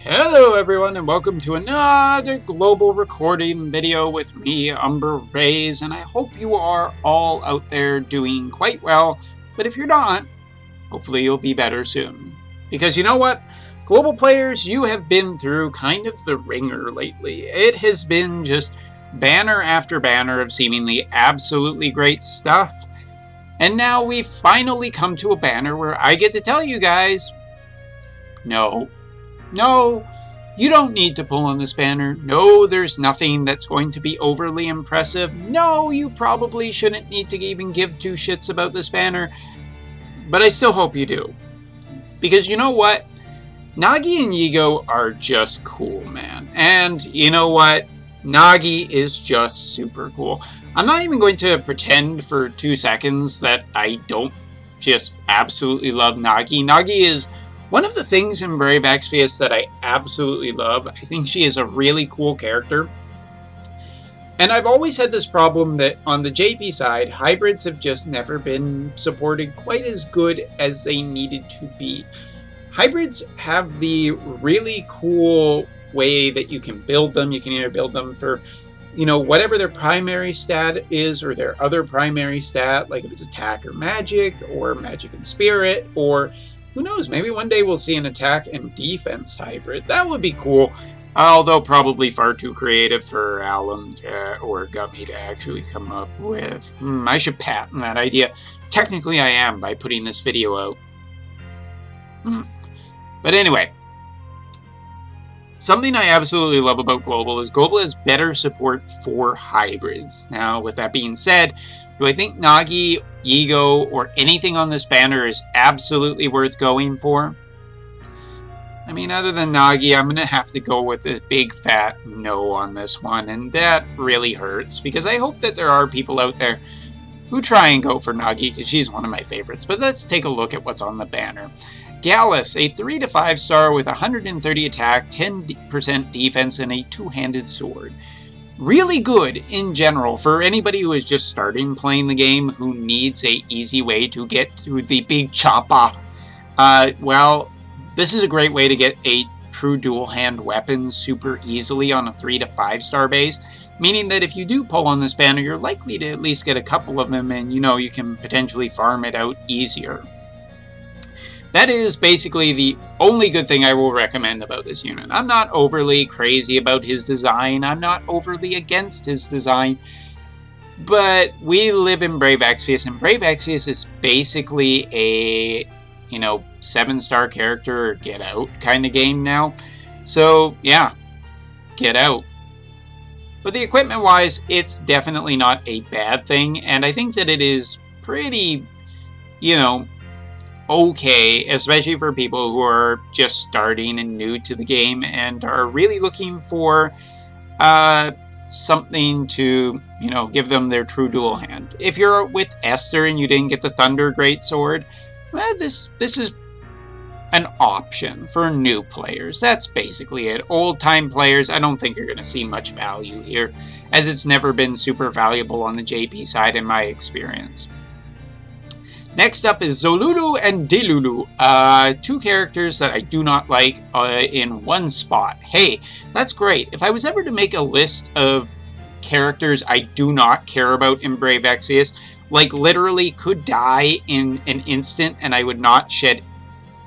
Hello everyone and welcome to another global recording video with me, Umber Rays, and I hope you are all out there doing quite well, but if you're not, hopefully you'll be better soon. Because you know what? Global players, you have been through kind of the ringer lately. It has been just banner after banner of seemingly absolutely great stuff, and now we've finally come to a banner where I get to tell you guys, no, you don't need to pull on this banner. No, there's nothing that's going to be overly impressive. No, you probably shouldn't need to even give two shits about this banner. But I still hope you do. Because you know what? Nagi and Yego are just cool, man. And you know what? Nagi is just super cool. I'm not even going to pretend for 2 seconds that I don't just absolutely love Nagi. Nagi is one of the things in Brave Exvius that I absolutely love. I think she is a really cool character. And I've always had this problem that on the JP side, hybrids have just never been supported quite as good as they needed to be. Hybrids have the really cool way that you can build them. You can either build them for, whatever their primary stat is or their other primary stat, like if it's attack or magic and spirit, or who knows, maybe one day we'll see an attack and defense hybrid. That would be cool, although probably far too creative for Alum or Gummy to actually come up with. I should patent that idea. Technically I am by putting this video out. But anyway, something I absolutely love about Global is Global has better support for hybrids. Now, with that being said, do I think Nagi, Yego, or anything on this banner is absolutely worth going for? I mean, other than Nagi, I'm going to have to go with a big fat no on this one, and that really hurts, because I hope that there are people out there who try and go for Nagi, because she's one of my favorites. But let's take a look at what's on the banner. Galas, a 3 to 5 star with 130 attack, 10% defense, and a two-handed sword. Really good in general for anybody who is just starting playing the game, who needs a easy way to get to the big chopper. Well, this is a great way to get a true dual hand weapon super easily on a 3 to 5 star base, meaning that if you do pull on this banner, you're likely to at least get a couple of them, and you can potentially farm it out easier. That is basically the only good thing I will recommend about this unit. I'm not overly crazy about his design. I'm not overly against his design. But we live in Brave Exvius, and Brave Exvius is basically a, 7-star character or get out kind of game now. So, yeah, get out. But the equipment-wise, it's definitely not a bad thing, and I think that it is pretty, okay, especially for people who are just starting and new to the game and are really looking for something to, give them their true dual hand. If you're with Esther and you didn't get the Thunder Greatsword, well, this is an option for new players. That's basically it. Old-time players, I don't think you're going to see much value here, as it's never been super valuable on the JP side in my experience. Next up is Zolulu and Delulu, 2 characters that I do not like in one spot. Hey, that's great. If I was ever to make a list of characters I do not care about in Brave Exvius, like literally could die in an instant and I would not shed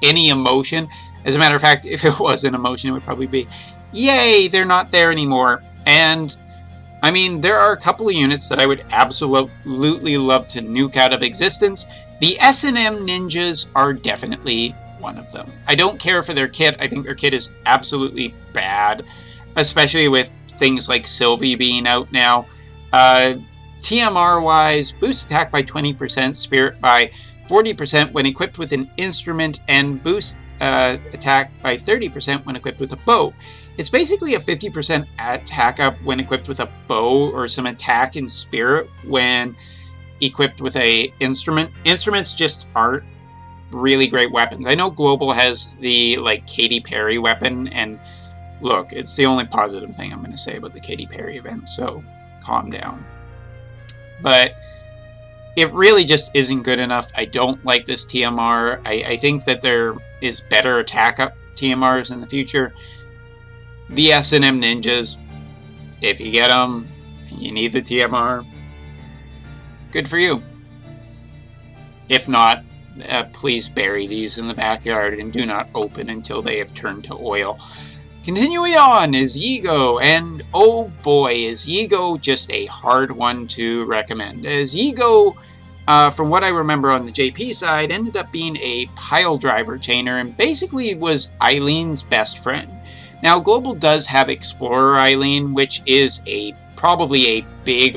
any emotion. As a matter of fact, if it was an emotion, it would probably be, yay, they're not there anymore. And I mean, there are a couple of units that I would absolutely love to nuke out of existence. The SMM Ninjas are definitely one of them. I don't care for their kit. I think their kit is absolutely bad, especially with things like Sylvie being out now. TMR-wise, boost attack by 20%, spirit by 40% when equipped with an instrument, and boost attack by 30% when equipped with a bow. It's basically a 50% attack up when equipped with a bow, or some attack in spirit when equipped with a instrument. Instruments just aren't really great weapons. I know Global has the Katy Perry weapon, and look, it's the only positive thing I'm going to say about the Katy Perry event, so calm down. But it really just isn't good enough. I don't like this TMR. I think that there is better attack up TMRs in the future. the SMM Ninjas. If you get them and you need the TMR, good for you. If not, please bury these in the backyard and do not open until they have turned to oil. Continuing on is Yego, and oh boy, is Yego just a hard one to recommend. As Yego, from what I remember on the JP side, ended up being a pile driver chainer and basically was Eileen's best friend. Now, Global does have Explorer Eileen, which is probably a big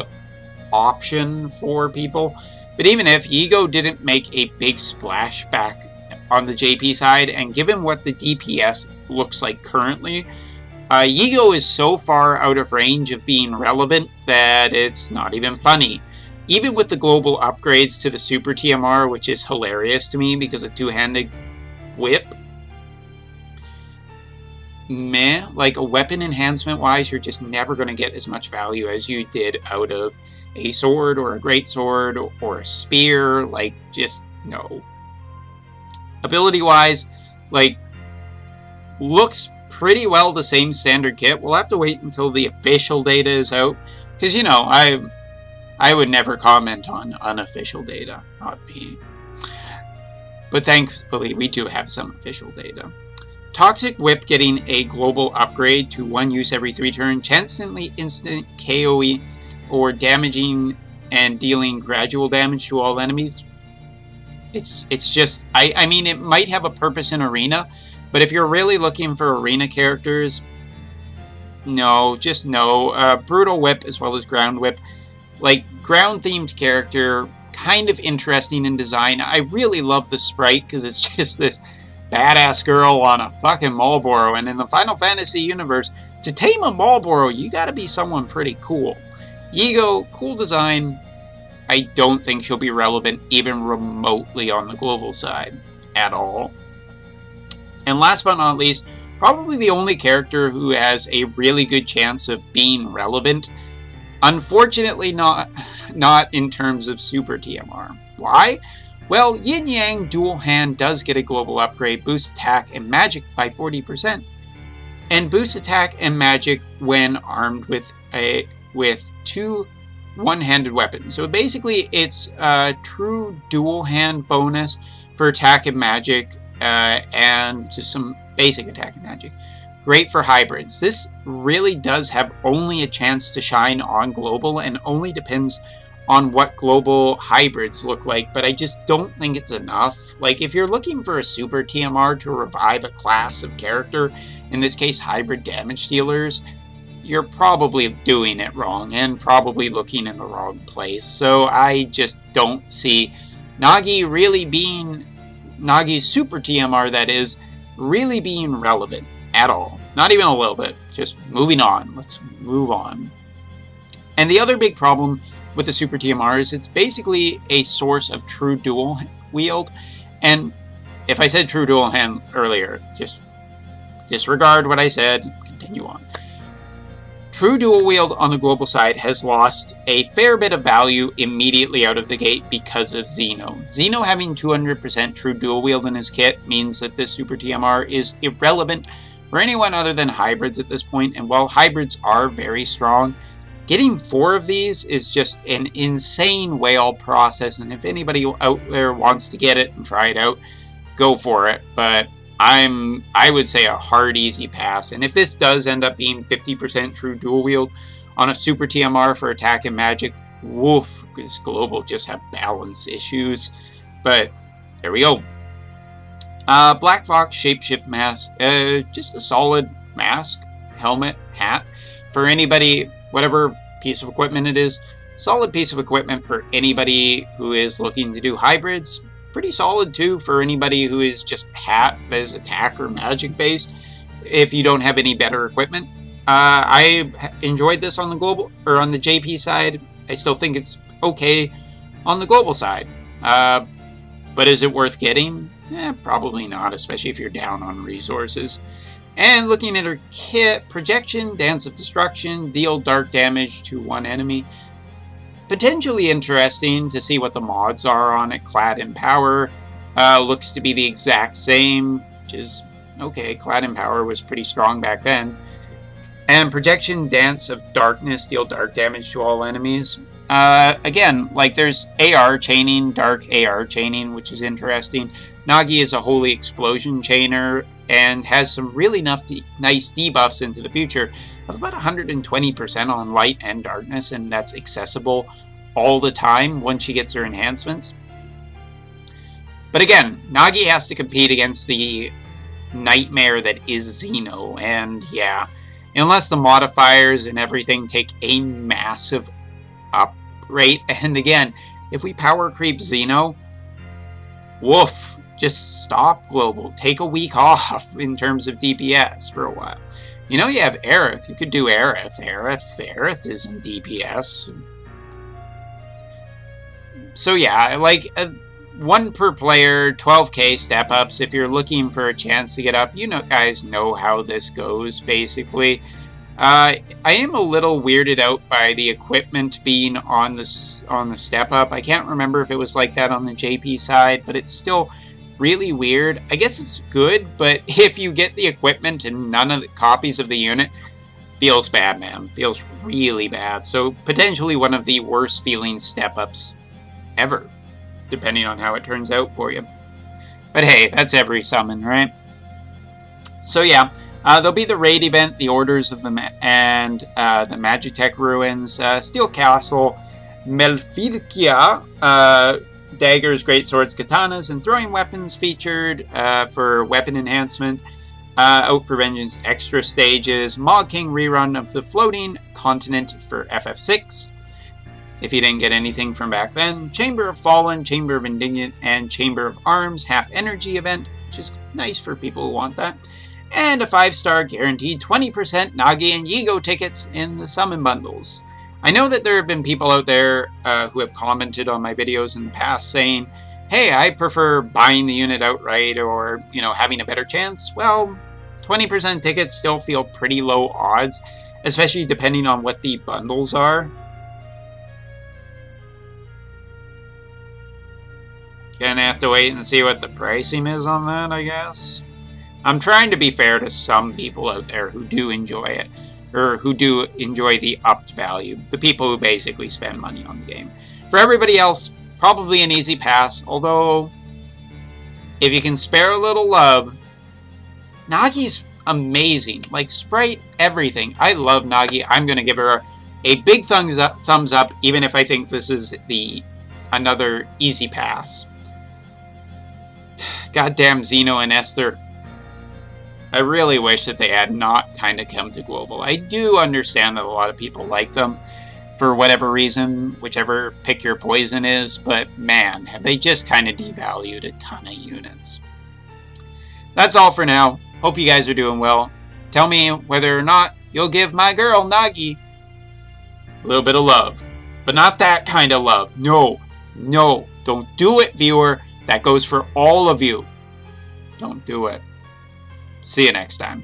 option for people. But even if Yego didn't make a big splash back on the JP side, and given what the DPS looks like currently, Yego is so far out of range of being relevant that it's not even funny. Even with the global upgrades to the Super TMR, which is hilarious to me because a two-handed whip, meh, like a weapon enhancement wise, you're just never going to get as much value as you did out of a sword or a great sword or a spear. Like, just no. Ability wise, like, looks pretty well the same standard kit. We'll have to wait until the official data is out, because, you know, I would never comment on unofficial data, not me. But thankfully, we do have some official data. Toxic Whip getting a global upgrade to 1 use every 3 turns, instantly instant KOE, or damaging and dealing gradual damage to all enemies. It's just, I mean, it might have a purpose in Arena, but if you're really looking for Arena characters, no, just no. Brutal Whip as well as Ground Whip. Like, ground-themed character, kind of interesting in design. I really love the sprite because it's just this badass girl on a fucking Marlboro, and in the Final Fantasy universe, to tame a Marlboro, you gotta be someone pretty cool. Yego, cool design. I don't think she'll be relevant even remotely on the global side at all. And last but not least, probably the only character who has a really good chance of being relevant. Unfortunately, not in terms of Super TMR. Why? Well, Yin Yang Dual Hand does get a global upgrade, boosts attack and magic by 40%, and boosts attack and magic when armed with 2 one-handed weapons. So basically, it's a true dual hand bonus for attack and magic, and just some basic attack and magic. Great for hybrids. This really does have only a chance to shine on global, and only depends on what global hybrids look like, but I just don't think it's enough. Like, if you're looking for a Super TMR to revive a class of character, in this case hybrid damage dealers, you're probably doing it wrong and probably looking in the wrong place. So I just don't see Nagi really being, Nagi's Super TMR that is, really being relevant at all. Not even a little bit. Just moving on. Let's move on. And the other big problem with the Super TMR is it's basically a source of true dual wield. And if I said true dual hand earlier, just disregard what I said, continue on. True dual wield on the global side has lost a fair bit of value immediately out of the gate because of Xeno. Xeno having 200% true dual wield in his kit means that this Super TMR is irrelevant for anyone other than hybrids at this point, and while hybrids are very strong, getting 4 of these is just an insane whale process, and if anybody out there wants to get it and try it out, go for it. But I would say a hard, easy pass. And if this does end up being 50% true dual wield on a Super TMR for attack and magic, woof, because global just have balance issues. But there we go. Black Fox Shapeshift Mask, just a solid mask, helmet, hat for anybody, whatever piece of equipment it is. Solid piece of equipment for anybody who is looking to do hybrids. Pretty solid too for anybody who is just hat that is attack or magic based, if you don't have any better equipment. I enjoyed this on the global or on the JP side. I still think it's okay on the global side, but is it worth getting? Probably not, especially if you're down on resources. And looking at her kit, projection, dance of destruction, deal dark damage to 1 enemy. Potentially interesting to see what the mods are on it. Clad in Power looks to be the exact same, which is okay. Clad in Power was pretty strong back then. And Projection Dance of Darkness, deal dark damage to all enemies. Again, like there's AR chaining, dark AR chaining, which is interesting. Nagi is a holy explosion chainer and has some really nice debuffs into the future of about 120% on light and darkness, and that's accessible all the time once she gets her enhancements. But again, Nagi has to compete against the nightmare that is Xeno, and yeah, unless the modifiers and everything take a massive up rate, and again, if we power creep Xeno, woof, just stop global, take a week off in terms of DPS for a while. You know, you have Aerith, you could do Aerith. Aerith isn't DPS. So yeah, like 1 per player, 12k step ups. If you're looking for a chance to get up, you know, guys know how this goes basically. I am a little weirded out by the equipment being on the step up. I can't remember if it was like that on the JP side, but it's still really weird. I guess it's good, but if you get the equipment and none of the copies of the unit, feels bad, man. Feels really bad. So potentially one of the worst feeling step ups ever, depending on how it turns out for you. But hey, that's every summon, right? So yeah, there'll be the raid event, the Orders of the the Magitech Ruins, Steel Castle, Melfirkia, daggers, great swords, katanas, and throwing weapons featured for weapon enhancement. Out for Vengeance extra stages, Mog King rerun of the Floating Continent for FF6. If you didn't get anything from back then, Chamber of Fallen, Chamber of Indignant, and Chamber of Arms half energy event, which is nice for people who want that. And a 5-star guaranteed 20% Nagi and Yego tickets in the summon bundles. I know that there have been people out there who have commented on my videos in the past saying, hey, I prefer buying the unit outright or, you know, having a better chance. Well, 20% tickets still feel pretty low odds, especially depending on what the bundles are. Gonna have to wait and see what the pricing is on that, I guess. I'm trying to be fair to some people out there who do enjoy it, or who do enjoy the upped value, the people who basically spend money on the game. For everybody else, probably an easy pass, although if you can spare a little love, Nagi's amazing. Like, sprite, everything. I love Nagi. I'm going to give her a big thumbs up, even if I think this is another easy pass. Goddamn Xeno and Esther. I really wish that they had not kind of come to global. I do understand that a lot of people like them for whatever reason, whichever pick your poison is, but man, have they just kind of devalued a ton of units. That's all for now. Hope you guys are doing well. Tell me whether or not you'll give my girl, Nagi, a little bit of love. But not that kind of love. No, don't do it, viewer. That goes for all of you. Don't do it. See you next time.